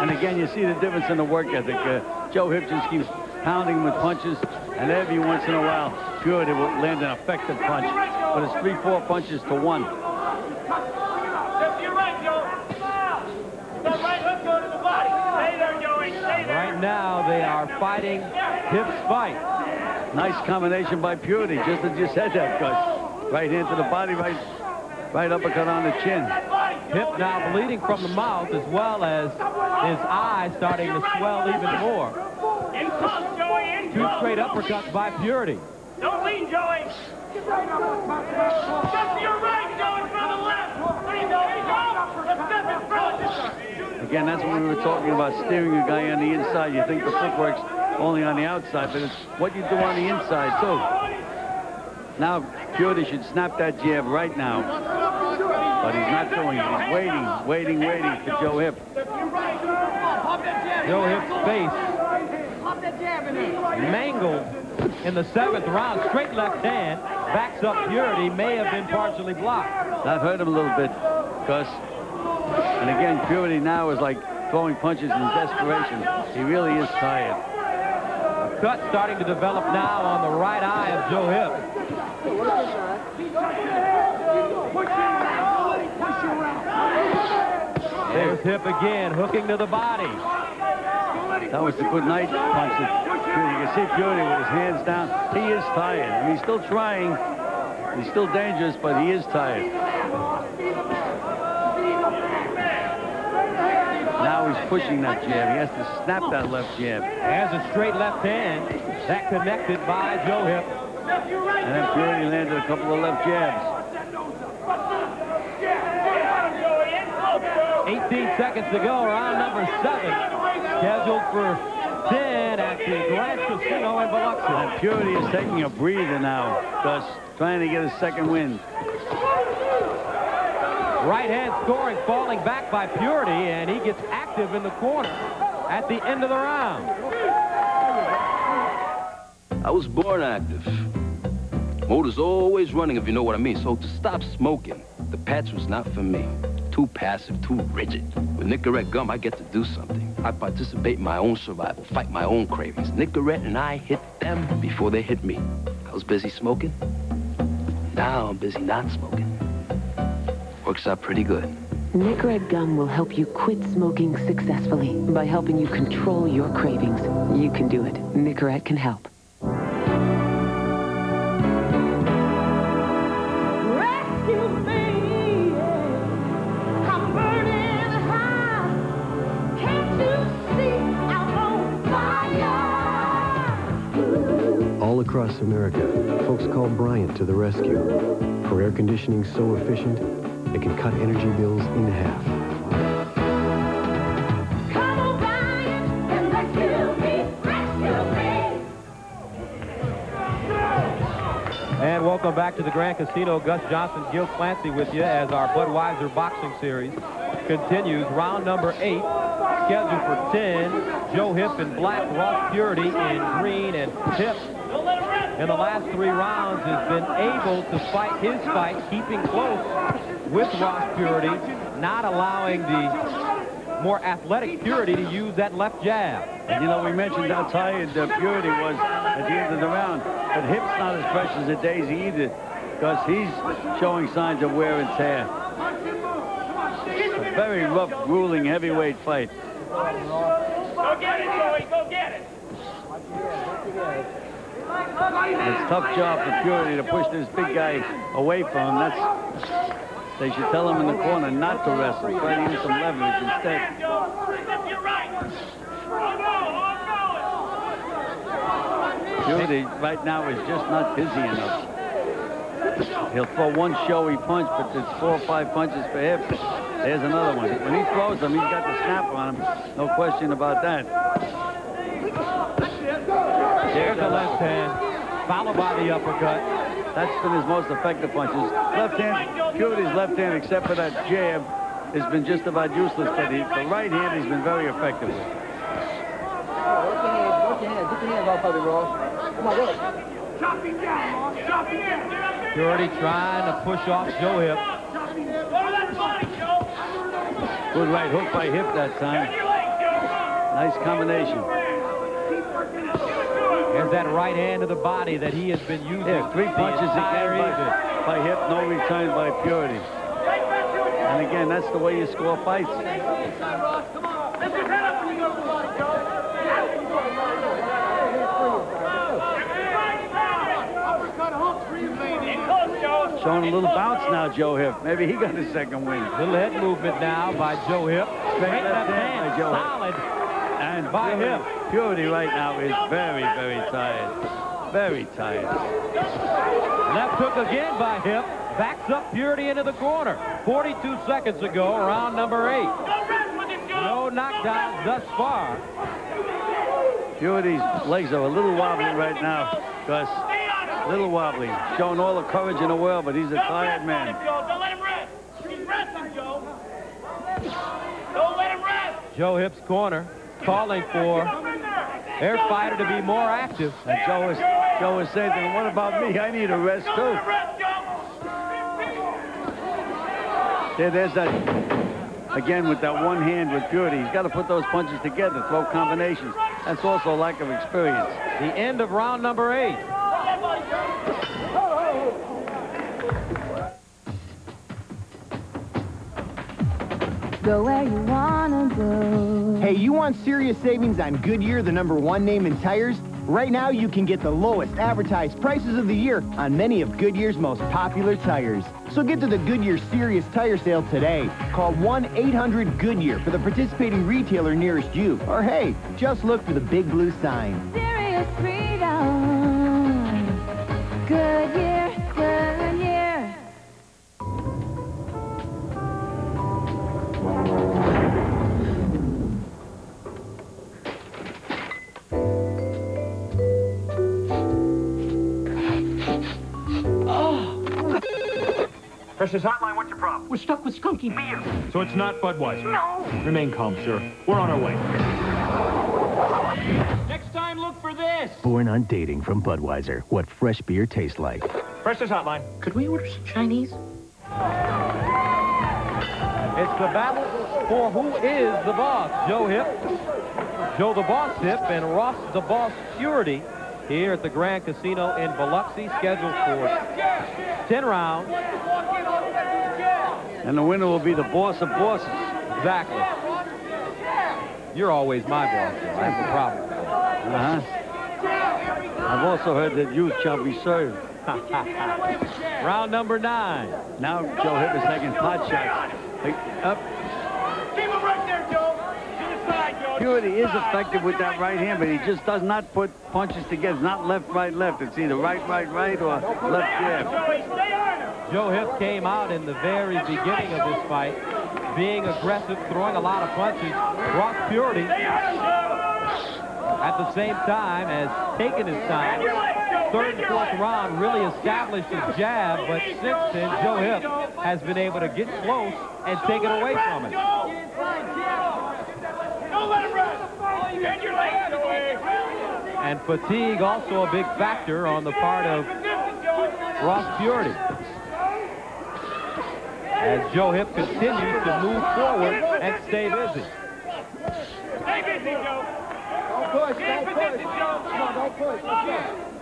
And again, you see the difference in the work ethic. Joe Hipp just keeps pounding him with punches, and every once in a while, Puritty will land an effective punch. But it's 3-4 punches to 1. Right now, they are fighting Hipp's fight. Nice combination by Puritty, just as you said that, Gus. Right hand to the body, right uppercut on the chin. Hipp now bleeding from the mouth, as well as his eyes starting to swell even more. Two straight uppercuts by Puritty. Don't lean, Joey. Just to your right, Joey, from the left. What are you doing, Joe? Let's step in front. Again, that's when we were talking about steering a guy on the inside. You think the footwork's only on the outside, but it's what you do on the inside, too. Now, Puritty should snap that jab right now. But he's not doing it. He's waiting for Joe Hipp. Joe Hipp's face mangled in the 7th round. Straight left hand backs up Puritty. May have been partially blocked. That hurt him a little bit, Gus. And again, Puritty now is like throwing punches in desperation. He really is tired. A cut starting to develop now on the right eye of Joe Hipp. There's Hipp again, hooking to the body. That was a good night punch. You can see Puritty with his hands down. He is tired. I mean, he's still trying. He's still dangerous, but he is tired. Now he's pushing that jab. He has to snap that left jab. Has a straight left hand. That connected by Joe Hipp. And then Puritty landed a couple of left jabs. 18 seconds to go, round number 7. Scheduled for 10 at the Grand Casino in Biloxi. And Puritty is taking a breather now, Gus, trying to get a second wind. Right hand scoring, falling back by Puritty, and he gets active in the corner at the end of the round. I was born active. Motor's always running, if you know what I mean. So to stop smoking, the patch was not for me. Too passive, too rigid. With Nicorette gum, I get to do something. I participate in my own survival, fight my own cravings. Nicorette and I hit them before they hit me. I was busy smoking. Now I'm busy not smoking. Works out pretty good. Nicorette gum will help you quit smoking successfully by helping you control your cravings. You can do it. Nicorette can help. All across America, folks call Bryant to the rescue for air conditioning so efficient it can cut energy bills in half. Come on, Bryant, and rescue me, rescue me. And welcome back to the Grand Casino. Gus Johnson, Gil Clancy with you as our Budweiser boxing series continues. Round number 8. scheduled for 10. Joe Hipp in black, Ross Purity in green, and Hipp in the last 3 rounds has been able to fight his fight, keeping close with Ross Purity, not allowing the more athletic Purity to use that left jab. And, you know, we mentioned how tired Purity was at the end of the round, but Hipp's not as fresh as a daisy either, because he's showing signs of wear and tear. A very rough, grueling heavyweight fight. Go get it, Joey. Go get it. It's a tough job for Purity to push this big guy away from him. They should tell him in the corner not to wrestle. Try to use some leverage instead. Purity right now is just not busy enough. He'll throw one showy punch, but there's 4 or 5 punches for Hipp. There's another one. When he throws them, he's got the snap on him. No question about that. There's the left hand, followed by the uppercut. That's been his most effective punches. Left hand, Purity's left hand, except for that jab, has been just about useless. But the right hand he's been very effective with. Get your hands off of him, Ross. Come on, go. Chop him down, Ross. Chop him down. Purity trying to push off Joe Hipp. Good right hook by Hipp that time. Nice combination. There's that right hand to the body that he has been using. Yeah, 3 punches again by Hipp, no return by Purity. And again, that's the way you score fights. Showing a little bounce now, Joe Hipp. Maybe he got his second win. Little head movement now by Joe Hipp. Straight left hand by Joe solid. And by Hipp. Purity right now is very, very tired. Very tired. Left hook again by Hipp. Backs up Purity into the corner. 42 seconds ago, round number 8. No knockdowns thus far. Purity's legs are a little wobbly right now, Gus. A little wobbly. Showing all the courage in the world, but he's a tired man. Don't let him rest. He's resting, Joe. Don't let him rest. Joe Hipp's corner calling for their fighter to be more active. And Joe is saying, what about me? I need a rest, too. There's that, again, with that one hand with Purity. He's got to put those punches together, throw combinations. That's also lack of experience. The end of round number 8. Go where you wanna go. Hey, you want serious savings on Goodyear, the #1 name in tires? Right now, you can get the lowest advertised prices of the year on many of Goodyear's most popular tires. So get to the Goodyear Serious Tire Sale today. Call 1-800-GOODYEAR for the participating retailer nearest you. Or hey, just look for the big blue sign. Serious freedom. Goodyear, Goodyear. Precious Hotline, what's your problem? We're stuck with skunky beer. So it's not Budweiser? No. Remain calm, sir. We're on our way. Next time, look for this. Born on dating from Budweiser. What fresh beer tastes like. Precious Hotline. Could we order some Chinese? It's the battle for who is the boss. Joe Hipp, Joe the Boss Hipp, and Ross the Boss Purity here at the Grand Casino in Biloxi, scheduled for 10 rounds. And the winner will be the boss of bosses. Exactly. You're always my boss. That's the problem. I've also heard that youth shall be served. Round number 9. Now Joe Hipp is taking pot shots. Up. Keep him right there, Joe. To the side, Joe. Purity is effective with that right hand, but he just does not put punches together. It's not left, right, left. It's either right, right, right, or left, jab. Joe Hipp came out in the very beginning of this fight, being aggressive, throwing a lot of punches. Ross Purity, at the same time, has taken his time. 3rd and 4th round really established his jab, but since then, Joe Hipp has been able to get close and take it away from him. And fatigue also a big factor on the part of Ross Puritty, as Joe Hipp continues to move forward and stay busy. Stay busy, Joe. Don't push, don't push. Come on, don't push. Let's go.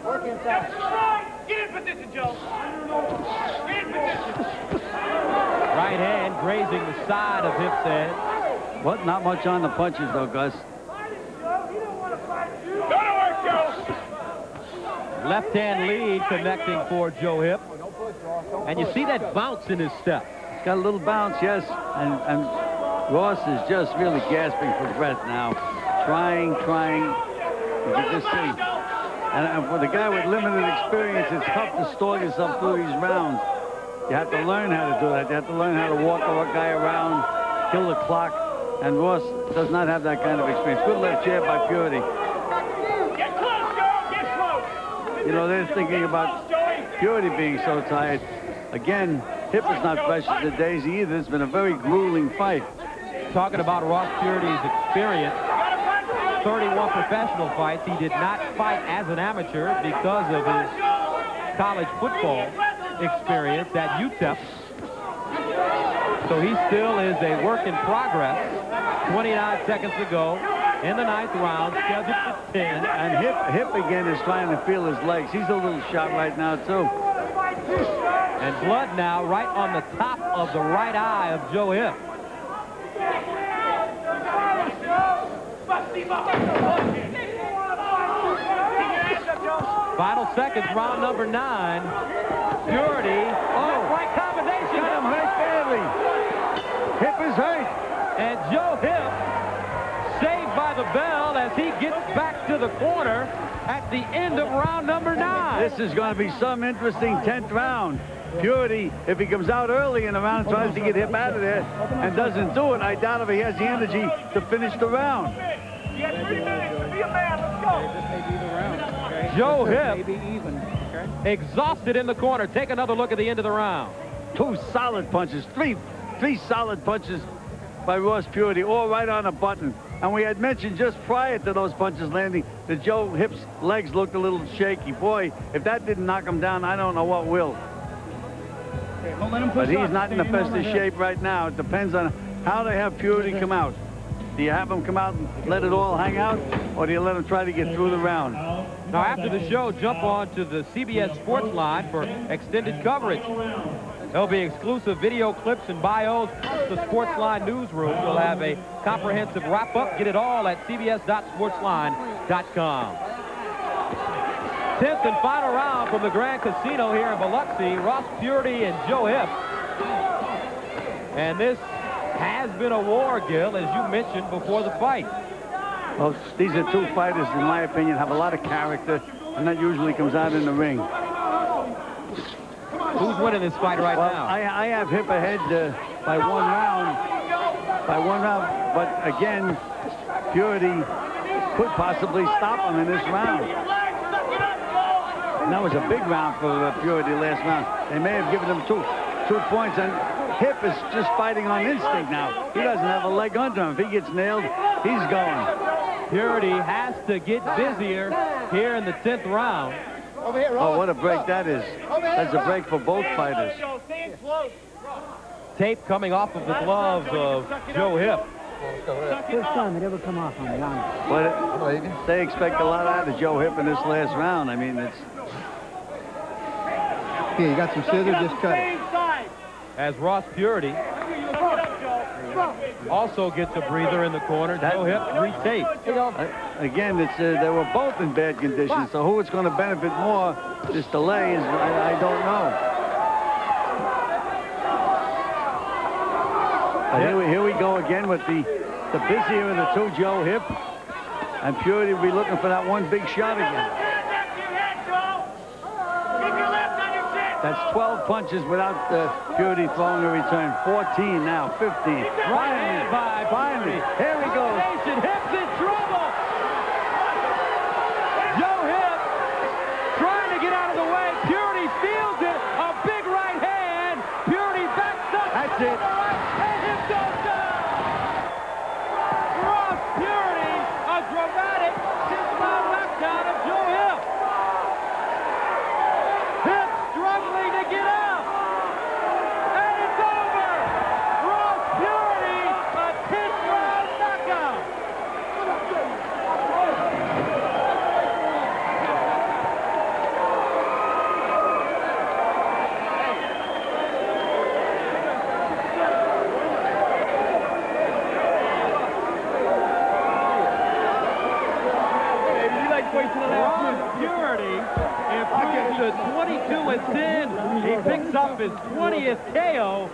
Work inside. Get in position, Joe. Get in position. Right hand grazing the side of Hipp's head. What? Not much on the punches, though, Gus. Left hand lead connecting for Joe Hipp. And you see that bounce in his step. It's got a little bounce, yes. And Ross is just really gasping for breath now. Trying. You can just see. And for the guy with limited experience, it's tough to stall yourself through these rounds. You have to learn how to do that. You have to learn how to walk a guy around, kill the clock. And Ross does not have that kind of experience. Good left jab by Puritty. Get close, Joe. Get close. You know, they're thinking about Puritty being so tired. Again, Hipp is not fresh as the daisy either. It's been a very grueling fight. Talking about Ross Purity's experience, 31 professional fights. He did not fight as an amateur because of his college football experience at UTEP. So he still is a work in progress. 29 seconds to go in the 9th round, scheduled for 10. And Hipp again is trying to feel his legs. He's a little shot right now, too. And blood now right on the top of the right eye of Joe Hipp. Final seconds, round number 9. Puritty. Oh, right combination. Got him hurt badly. Hipp is hurt. And Joe Hipp saved by the bell as he gets back to the corner at the end of round number 9. This is going to be some interesting 10th round. Puritty, if he comes out early in the round, tries to get Hipp out of there and doesn't do it, I doubt if he has the energy to finish the round. You have 3 minutes. Be a man. Let's go. This may be the round. Okay? Joe Hipp, maybe even. Okay? exhausted in the corner. Take another look at the end of the round. 2 solid punches, three solid punches by Ross Puritty, all right on the button. And we had mentioned just prior to those punches landing that Joe Hipp's legs looked a little shaky. Boy, if that didn't knock him down, I don't know what will. Okay, don't let him push But he's up. not in the Stand best of overhead. shape right now. It depends on how they have Puritty come out. Do you have him come out and let it all hang out, or do you let him try to get through the round? Now, after the show, jump on to the CBS Sports Line for extended coverage. There'll be exclusive video clips and bios. The Sports Line newsroom will have a comprehensive wrap-up. Get it all at cbs.sportsline.com. 10th and final round from the Grand Casino here in Biloxi. Ross Puritty and Joe Hipp. And this has been a war, Gil, as you mentioned before the fight. Well, these are 2 fighters, in my opinion, have a lot of character, and that usually comes out in the ring. Who's winning this fight right now? I have Hipp ahead by 1 round. But again, Puritty could possibly stop him in this round. And that was a big round for Puritty last round. They may have given him two points, and Hipp is just fighting on instinct now. He doesn't have a leg under him. If he gets nailed, he's going. Puritty has to get busier here in the 10th round. Oh, what a break that is. That's a break for both fighters. Tape coming off of the gloves of Joe Hipp. First time it ever come off on one. But they expect a lot out of Joe Hipp in this last round. I mean, it's... Here, you got some scissors, just cut it. As Ross Puritty also gets a breather in the corner. Joe Hipp retaped. Again, they were both in bad condition, so who it's going to benefit more this delay is, I don't know. Here we go again with the busier of the 2, Joe Hipp. And Puritty will be looking for that one big shot again. That's 12 punches without Puritty throwing a return. 14 now, 15. Finally, here we go. Hipp's in trouble. Joe Hipp trying to get out of the way. Puritty steals it. A big right hand. Puritty backs up. That's it. And Hipp goes down. Ross Puritty, a dramatic 6-round knockdown of improves to 22-10. He picks up his 20th KO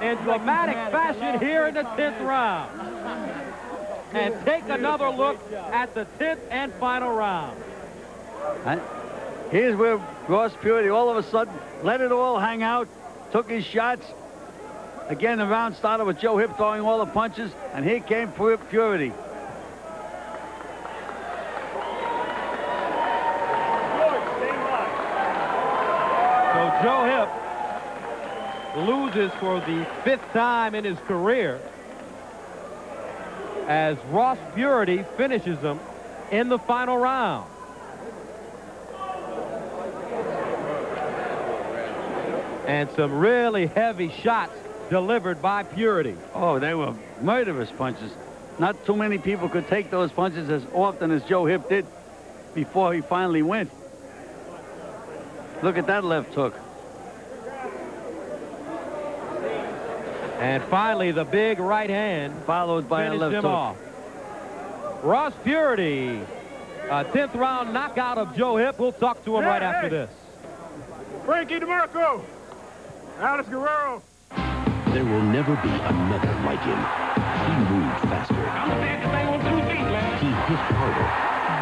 in dramatic fashion here in the 10th round. And take another look at the 10th and final round. And here's where Ross Puritty all of a sudden let it all hang out, took his shots. Again, the round started with Joe Hipp throwing all the punches, and here came Puritty. So Joe Hipp loses for the 5th time in his career as Ross Puritty finishes him in the final round. And some really heavy shots delivered by Puritty. Oh, they were murderous punches. Not too many people could take those punches as often as Joe Hipp did before he finally went. Look at that left hook. And finally, the big right hand followed by a left him hook. off. Ross Puritty, a 10th round knockout of Joe Hipp. We'll talk to him right after this. Frankie DeMarco, Alex Guerrero. There will never be another like him. He moved faster. He hit harder,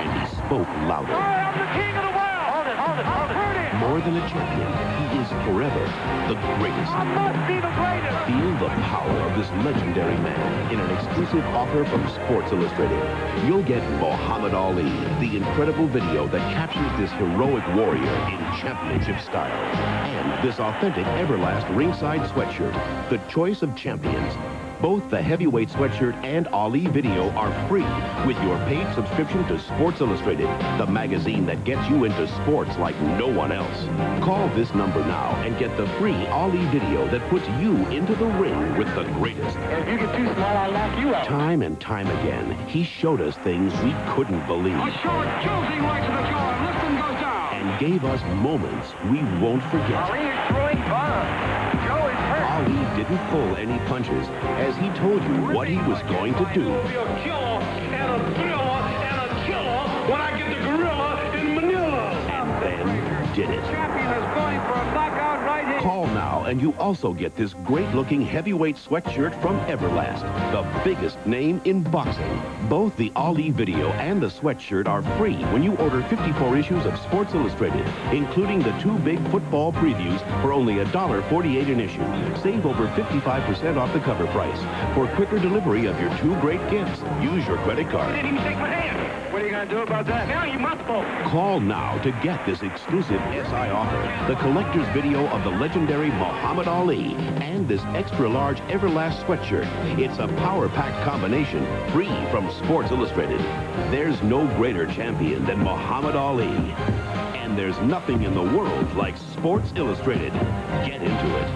and he spoke louder. I'm the king of the world. Hold it, hold it, hold it. More than a champion, he is forever the greatest. I must be the greatest. Feel the power of this legendary man in an exclusive offer from Sports Illustrated. You'll get Muhammad Ali, the incredible video that captures this heroic warrior in championship style. And this authentic Everlast ringside sweatshirt, the choice of champions. Both the heavyweight sweatshirt and Ali video are free with your paid subscription to Sports Illustrated, the magazine that gets you into sports like no one else. Call this number now and get the free Ali video that puts you into the ring with the greatest. If you get too small, I'll knock you out. Time and time again, he showed us things we couldn't believe. A short, joking right to the jaw, and listen goes down. And gave us moments we won't forget. Ali is throwing bombs. Joe is hurt. Ali didn't pull any punches, as he told you what he was going to do. I'll be a killer and a thriller and a killer when I get the gorilla in Manila. And then did it. Champion is going for a knockout right here. Call now, and you also get this great-looking heavyweight sweatshirt from Everlast, the biggest name in boxing. Both the Ali video and the sweatshirt are free when you order 54 issues of Sports Illustrated, including the 2 big football previews for only $1.48 an issue. Save over 55% off the cover price. For quicker delivery of your 2 great gifts, use your credit card. Didn't even shake my hand. What are you going to do about that? Now you must vote. Call now to get this exclusive SI offer, the collector's video of the legendary Muhammad Ali, and this extra-large Everlast sweatshirt. It's a power-packed combination, free from Sports Illustrated. There's no greater champion than Muhammad Ali. And there's nothing in the world like Sports Illustrated. Get into it.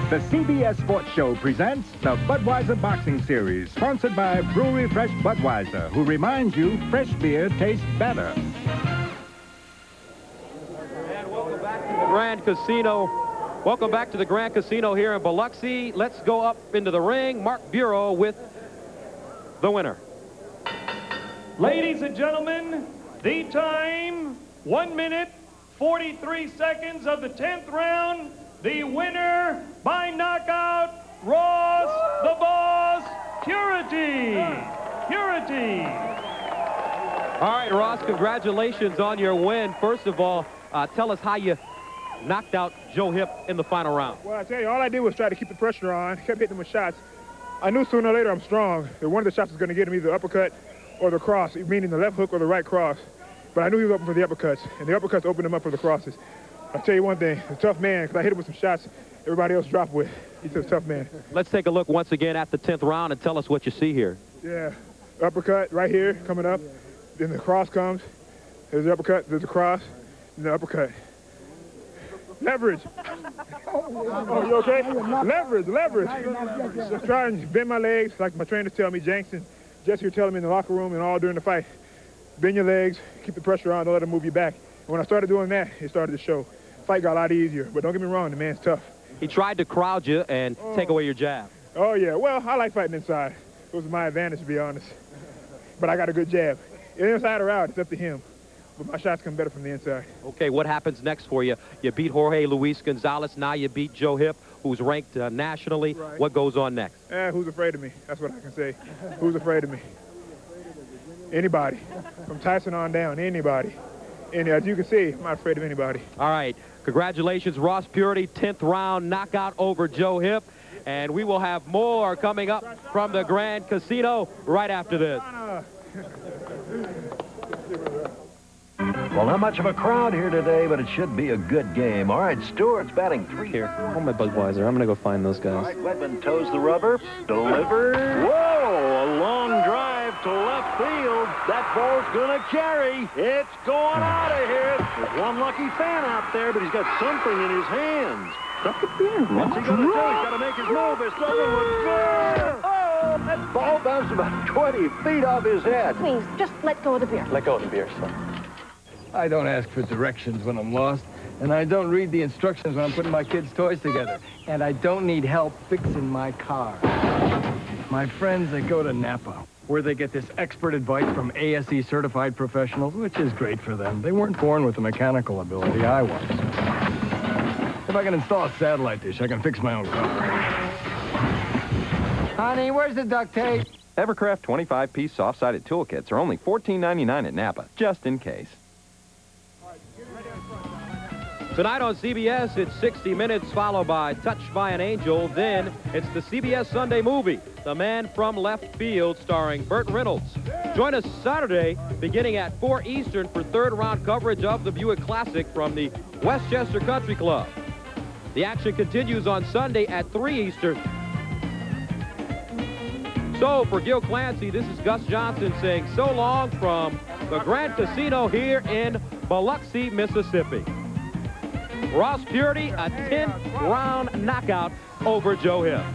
The CBS Sports Show presents the Budweiser Boxing Series, sponsored by Brewery Fresh Budweiser, who reminds you fresh beer tastes better. And welcome back to the Grand Casino. Welcome back to the Grand Casino here in Biloxi. Let's go up into the ring. Mark Bureau with the winner. Ladies and gentlemen, the time, 1 minute, 43 seconds of the 10th round. The winner by knockout, Ross the Boss Puritty. Puritty. All right, Ross, congratulations on your win. First of all, tell us how you knocked out Joe Hipp in the final round. Well, I tell you, all I did was try to keep the pressure on, kept hitting him with shots. I knew sooner or later I'm strong. That one of the shots was going to get him either the uppercut or the cross, meaning the left hook or the right cross. But I knew he was open for the uppercuts, and the uppercuts opened him up for the crosses. I'll tell you one thing, a tough man, because I hit him with some shots everybody else dropped with. He's a tough man. Let's take a look once again at the 10th round and tell us what you see here. Yeah, uppercut right here coming up. Then the cross comes. There's the uppercut, there's the cross, and the uppercut. Leverage. Oh, you okay? Leverage, leverage. Just try and bend my legs, like my trainers tell me, Jenks and Jesse are telling me in the locker room and all during the fight. Bend your legs, keep the pressure on, don't let them move you back. And when I started doing that, it started to show. Fight got a lot easier, but don't get me wrong, the man's tough. He tried to crowd you and take away your jab. Oh, yeah. Well, I like fighting inside. It was my advantage, to be honest. But I got a good jab. Inside or out, it's up to him. But my shots come better from the inside. Okay, what happens next for you? You beat Jorge Luis Gonzalez. Now you beat Joe Hipp, who's ranked nationally. Right. What goes on next? Who's afraid of me? That's what I can say. Who's afraid of me? Anybody. From Tyson on down, anybody. And as you can see, I'm not afraid of anybody. All right. Congratulations, Ross Puritty, 10th round knockout over Joe Hipp. And we will have more coming up from the Grand Casino right after this. Well, not much of a crowd here today, but it should be a good game. All right, Stewart's batting 3. Here, hold my Budweiser. I'm going to go find those guys. All right, Wedman toes the rubber. Delivered. Whoa, a long drive to left field. That ball's going to carry. It's going out of here. There's one lucky fan out there, but he's got something in his hands. What's he going to do? He's got to make his move. There's nothing with beer. Oh, that ball bounced about 20 feet off his head. Please, just let go of the beer. Let go of the beer, sir. I don't ask for directions when I'm lost, and I don't read the instructions when I'm putting my kids' toys together, and I don't need help fixing my car. My friends, they go to Napa, where they get this expert advice from ASE certified professionals, which is great for them. They weren't born with the mechanical ability I was. If I can install a satellite dish, I can fix my own car. Honey, where's the duct tape? Evercraft 25-piece soft-sided toolkits are only $14.99 at Napa, just in case. Tonight on CBS, it's 60 Minutes, followed by Touched by an Angel. Then it's the CBS Sunday movie, The Man from Left Field, starring Burt Reynolds. Join us Saturday, beginning at 4 Eastern, for third-round coverage of the Buick Classic from the Westchester Country Club. The action continues on Sunday at 3 Eastern. So, for Gil Clancy, this is Gus Johnson saying so long from the Grand Casino here in Biloxi, Mississippi. Ross Puritty, a 10th round knockout over Joe Hipp.